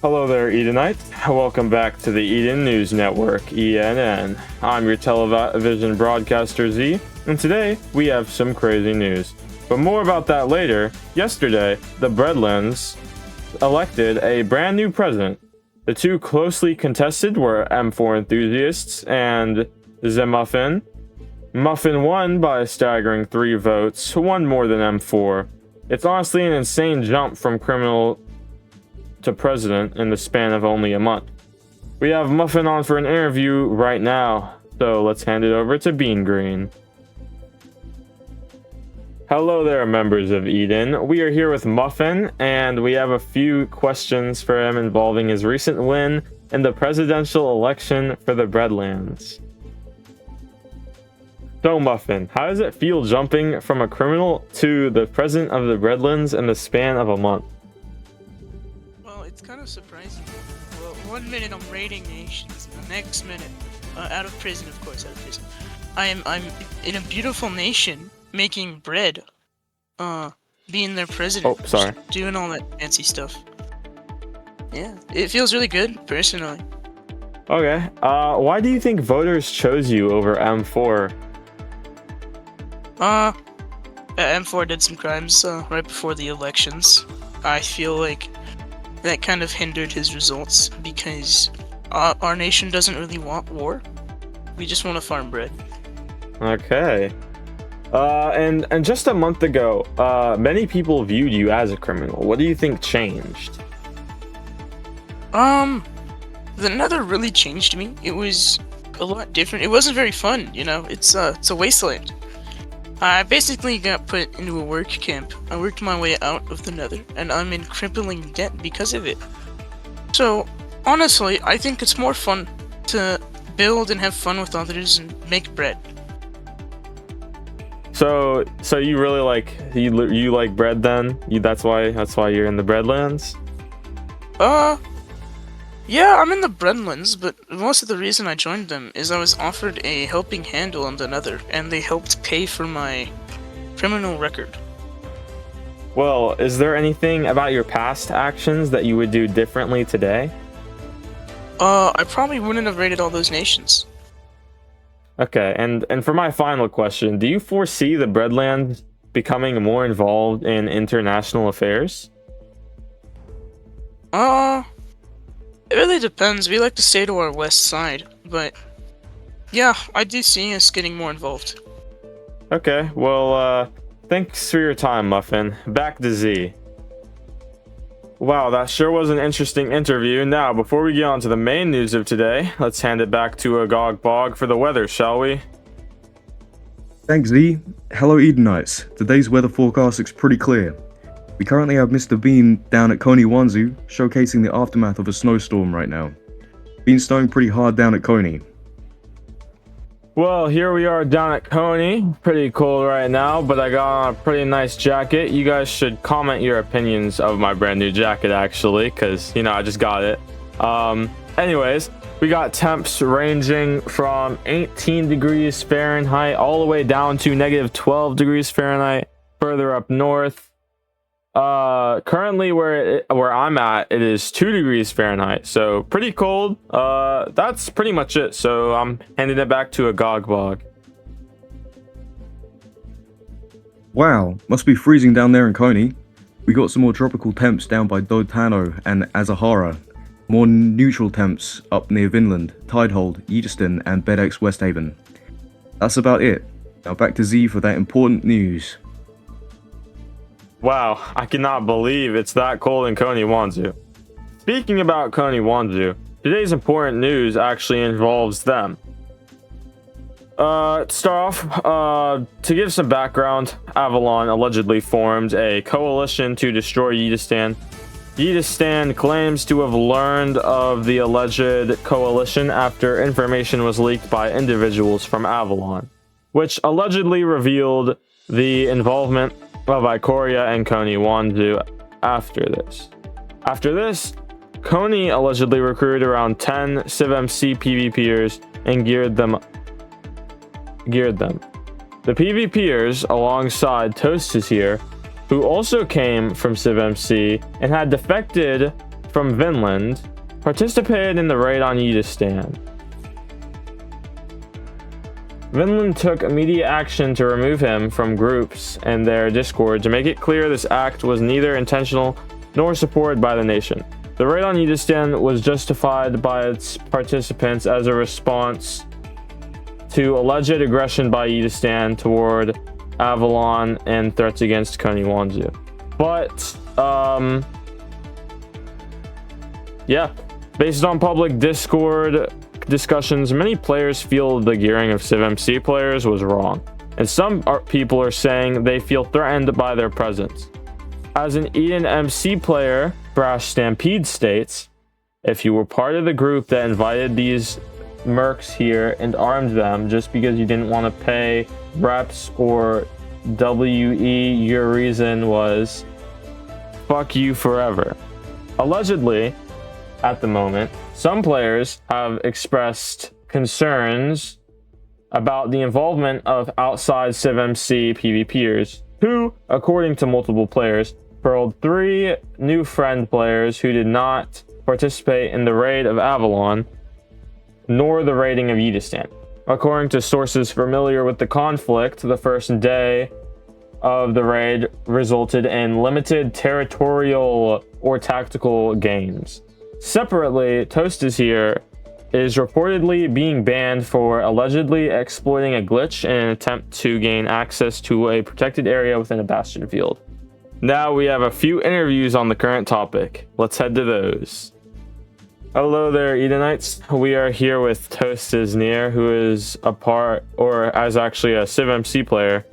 Hello there, Edenites. Welcome back to the Eden News Network, ENN. I'm your television broadcaster Z, and today we have some crazy news. But more about that later. Yesterday, the Breadlands elected a brand new president. The two closely contested were M4 Enthusiasts and the Muffin. Muffin won by a staggering 3 votes, one more than M4. It's honestly an insane jump from criminal to president in the span of only a month. We have Muffin on for an interview right now, so let's hand it over to Bean Green. Hello there, members of Eden. We are here with Muffin, and we have a few questions for him involving his recent win in the presidential election for the Breadlands. So Muffin, how does it feel jumping from a criminal to the president of the Breadlands in the span of a month? It's kind of surprising. Well, 1 minute I'm raiding nations, and the next minute, out of prison, of course, out of prison. I'm in a beautiful nation making bread, being their president. Oh, sorry. Doing all that fancy stuff. Yeah, it feels really good, personally. Okay, why do you think voters chose you over M4? M4 did some crimes, right before the elections. I feel like that kind of hindered his results because our nation doesn't really want war. We just want to farm bread. Okay. And just a month ago, many people viewed you as a criminal. What do you think changed? The Nether really changed me. It was a lot different. It wasn't very fun, you know. It's a wasteland. I basically got put into a work camp. I worked my way out of the Nether, and I'm in crippling debt because of it. So, honestly, I think it's more fun to build and have fun with others and make bread. So you really like you like bread then? That's why you're in the Breadlands? Yeah, I'm in the Breadlands, but most of the reason I joined them is I was offered a helping hand on the Nether, and they helped pay for my criminal record. Well, is there anything about your past actions that you would do differently today? I probably wouldn't have raided all those nations. Okay, and for my final question, do you foresee the Breadlands becoming more involved in international affairs? It really depends. We like to stay to our west side, but yeah, I do see us getting more involved. Okay, well, thanks for your time, Muffin. Back to Z. Wow, that sure was an interesting interview. Now, before we get on to the main news of today, let's hand it back to Agog Bog for the weather, shall we? Thanks, Z. Hello, Edenites. Today's weather forecast looks pretty clear. We currently have Mr. Bean down at KONI showcasing the aftermath of a snowstorm right now. Been snowing pretty hard down at KONI. Well, here we are down at KONI. Pretty cold right now, but I got on a pretty nice jacket. You guys should comment your opinions of my brand new jacket, actually, because, you know, I just got it. Anyways, we got temps ranging from 18 degrees Fahrenheit all the way down to negative 12 degrees Fahrenheit further up north. Currently where I'm at, it is 2 degrees Fahrenheit, so pretty cold. That's pretty much it, so I'm handing it back to Agog Bog. Wow, must be freezing down there in KONI. We got some more tropical temps down by Dotano and Azahara. More neutral temps up near Vinland, Tidehold, YEETISTAN and Bedex Westhaven. That's about it. Now back to Z for that important news. Wow, I cannot believe it's that cold in KONI Wanzu. Speaking about KONI Wanzu, today's important news actually involves them. To start off, to give some background, Avalon allegedly formed a coalition to destroy YEETISTAN. YEETISTAN claims to have learned of the alleged coalition after information was leaked by individuals from Avalon, which allegedly revealed the involvement of Ikoria and KONI Wanzu after this. After this, KONI allegedly recruited around 10 CivMC PvPers and geared them. The PvPers, alongside Toast is here, who also came from CivMC and had defected from Vinland participated in the raid on YEETISTAN. Vinland took immediate action to remove him from groups and their Discord to make it clear this act was neither intentional nor supported by the nation. The raid on YEETISTAN was justified by its participants as a response to alleged aggression by YEETISTAN toward Avalon and threats against KONI Wanzu. But, yeah, based on public Discord discussions, many players feel the gearing of CivMC players was wrong, and some people are saying they feel threatened by their presence. As an EdenMC player, Brash Stampede states, if you were part of the group that invited these mercs here and armed them just because you didn't want to pay reps or WE, your reason was fuck you forever. Allegedly, at the moment, some players have expressed concerns about the involvement of outside CivMC PvPers, who, according to multiple players, hurled 3 new friend players who did not participate in the raid of Avalon, nor the raiding of YEETISTAN. According to sources familiar with the conflict, the first day of the raid resulted in limited territorial or tactical gains. Separately, Toast is here is reportedly being banned for allegedly exploiting a glitch in an attempt to gain access to a protected area within a bastion field. Now we have a few interviews on the current topic. Let's head to those. Hello there, Edenites. We are here with Toast is near, who is a part, or as actually a CivMC player,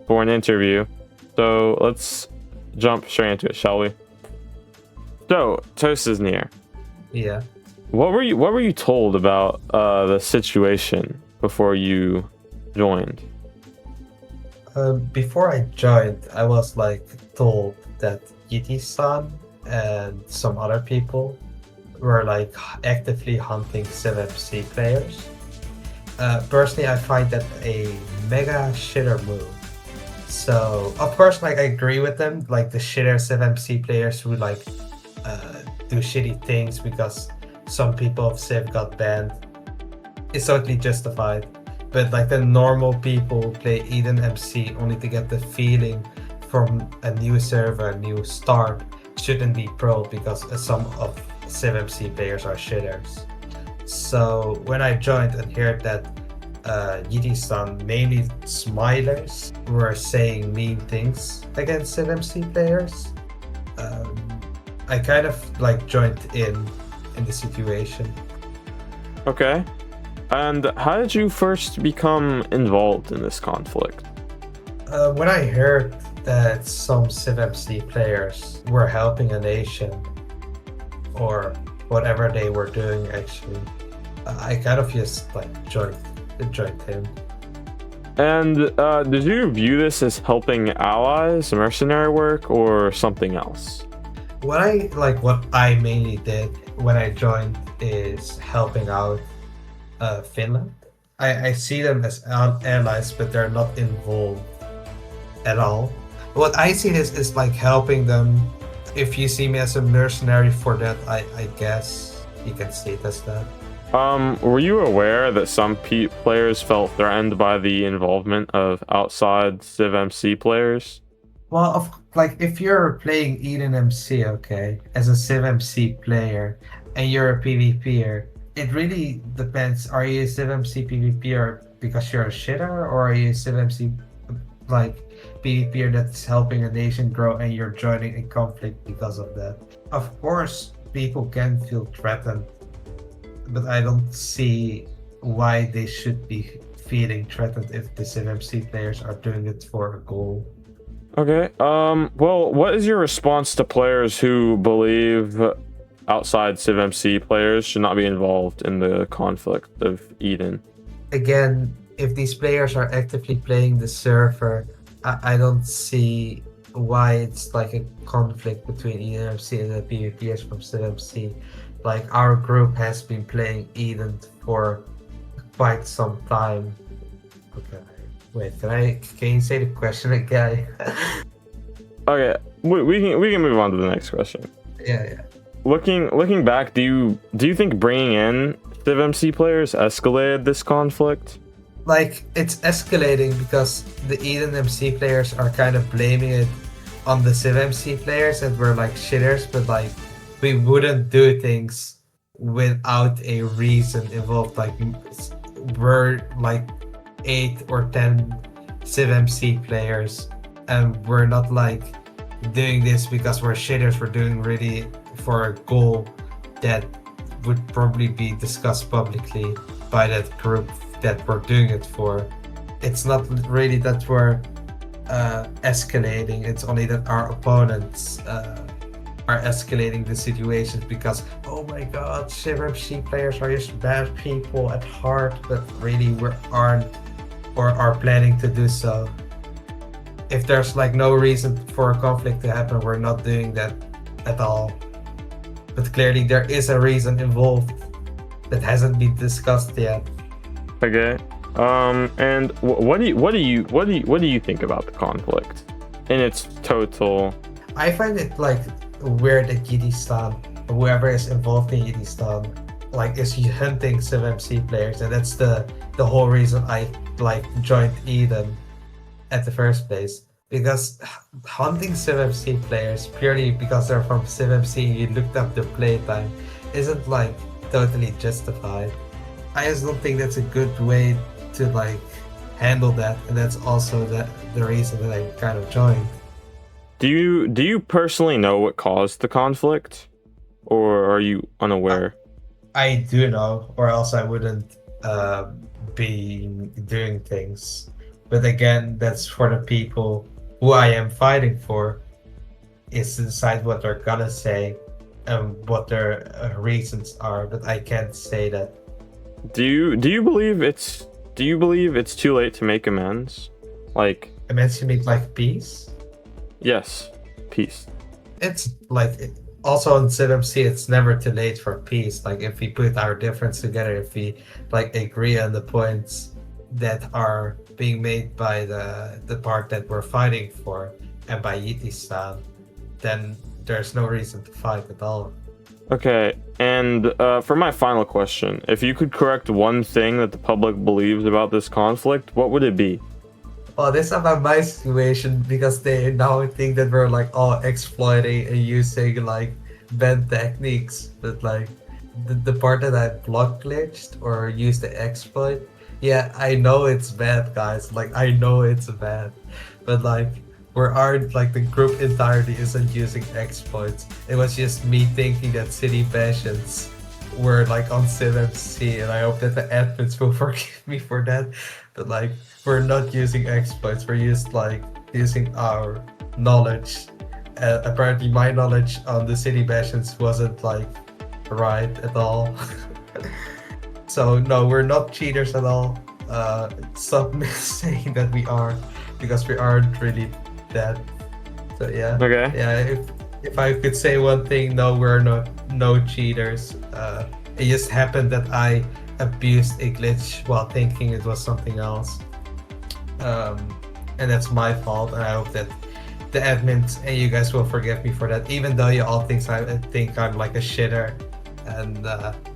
for an interview. So let's jump straight into it, shall we? So, Toast is near. Yeah. What were you told about the situation before you joined? Before I joined, I was like told that YEETISTAN and some other people were like actively hunting CivMC players. Personally, I find that a mega shitter move. So of course, like I agree with them, like the shitter CivMC players who like do shitty things because some people of Civ got banned. It's totally justified. But like the normal people who play EdenMC only to get the feeling from a new server, a new start, shouldn't be pro because some of CivMC players are shitters. So when I joined and heard that YEETISTAN, mainly smilers, were saying mean things against CivMC players, I kind of like joined in the situation. Okay. And how did you first become involved in this conflict? When I heard that some CivMC players were helping a nation, or whatever they were doing actually, I kind of just like joined him. And did you view this as helping allies, mercenary work, or something else? What I mainly did when I joined is helping out Finland. I see them as allies, but they're not involved at all. What I see is like helping them. If you see me as a mercenary for that, I guess you can see it as that. Were you aware that some players felt threatened by the involvement of outside CivMC players? Well, if you're playing EdenMC, okay, as a CivMC player, and you're a PvPer, it really depends. Are you a CivMC PvPer because you're a shitter, or are you a CivMC like PvPer that's helping a nation grow and you're joining a conflict because of that? Of course, people can feel threatened, but I don't see why they should be feeling threatened if the CivMC players are doing it for a goal. Okay. Well, what is your response to players who believe outside CivMC players should not be involved in the conflict of Eden? Again, if these players are actively playing the server, I don't see why it's like a conflict between EdenMC and the PvPers from CivMC. Like, our group has been playing Eden for quite some time. Okay, wait, can you say the question again? Okay, we can move on to the next question. Yeah. looking back, do you think bringing in EdenMC players escalated this conflict? Like, it's escalating because the EdenMC players are kind of blaming it on the EdenMC players that were like shitters, but like we wouldn't do things without a reason involved. Like, we're like 8 or 10 EdenMC players, and we're not like doing this because we're shitters. We're doing really for a goal that would probably be discussed publicly by that group that we're doing it for. It's not really that we're escalating, it's only that our opponents are escalating the situations because, oh my god, EdenMC players are just bad people at heart, but really we aren't, or are planning to do so. If there's like no reason for a conflict to happen, we're not doing that at all. But clearly there is a reason involved that hasn't been discussed yet. Okay. And what do you think about the conflict in its total? I find it like weird that YEETISTAN, whoever is involved in YEETISTAN, like is hunting EdenMC players, and that's the whole reason I like joined Eden at the first place. Because hunting EdenMC players purely because they're from EdenMC and you looked up their playtime isn't like totally justified. I just don't think that's a good way to like handle that, and that's also the reason that I kind of joined. Do you personally know what caused the conflict, or are you unaware? I do know, or else I wouldn't be doing things. But again, that's for the people who I am fighting for, is to decide what they're gonna say and what their reasons are. But I can't say that. Do you believe it's too late to make amends? Like, Amends you mean like peace? yes, peace. It's like also in EdenMC, it's never too late for peace. Like if we put our difference together, if we like agree on the points that are being made by the part that we're fighting for and by YEETISTAN, then there's no reason to fight at all. Okay, and for my final question, if you could correct one thing that the public believes about this conflict, what would it be? Well, this is about my situation because they now think that we're like all exploiting and using like bad techniques, but like the part that I block glitched or used the exploit, yeah, I know it's bad, guys. Like I know it's bad, but like like the group entirety isn't using exploits. It was just me thinking that city passions were like on EdenMC, and I hope that the admins will forgive me for that. But like we're not using exploits. We're just like using our knowledge. Apparently, my knowledge on the city passions wasn't like right at all. So no, we're not cheaters at all. Stop saying that we are, because we aren't really that. So yeah. Okay. Yeah, if I could say one thing, no, we're no cheaters. It just happened that I abused a glitch while thinking it was something else. And that's my fault, and I hope that the admins and you guys will forgive me for that, even though you all think I'm like a shitter. And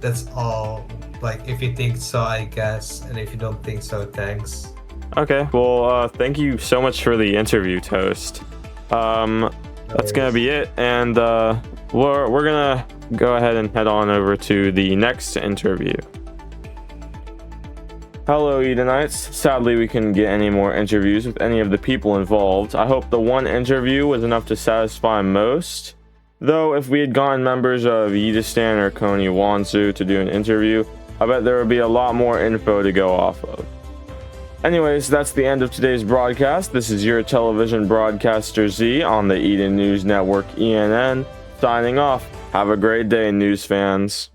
that's all. Like, if you think so, I guess, and if you don't think so, thanks. Okay, well, thank you so much for the interview, Toast. That's gonna be it, and we're gonna go ahead and head on over to the next interview. Hello, Edenites. Sadly, we couldn't get any more interviews with any of the people involved. I hope the one interview was enough to satisfy most. Though, if we had gotten members of YEETISTAN or KONI Wansu to do an interview, I bet there would be a lot more info to go off of. Anyways, that's the end of today's broadcast. This is your television broadcaster Z on the Eden News Network ENN, signing off. Have a great day, news fans.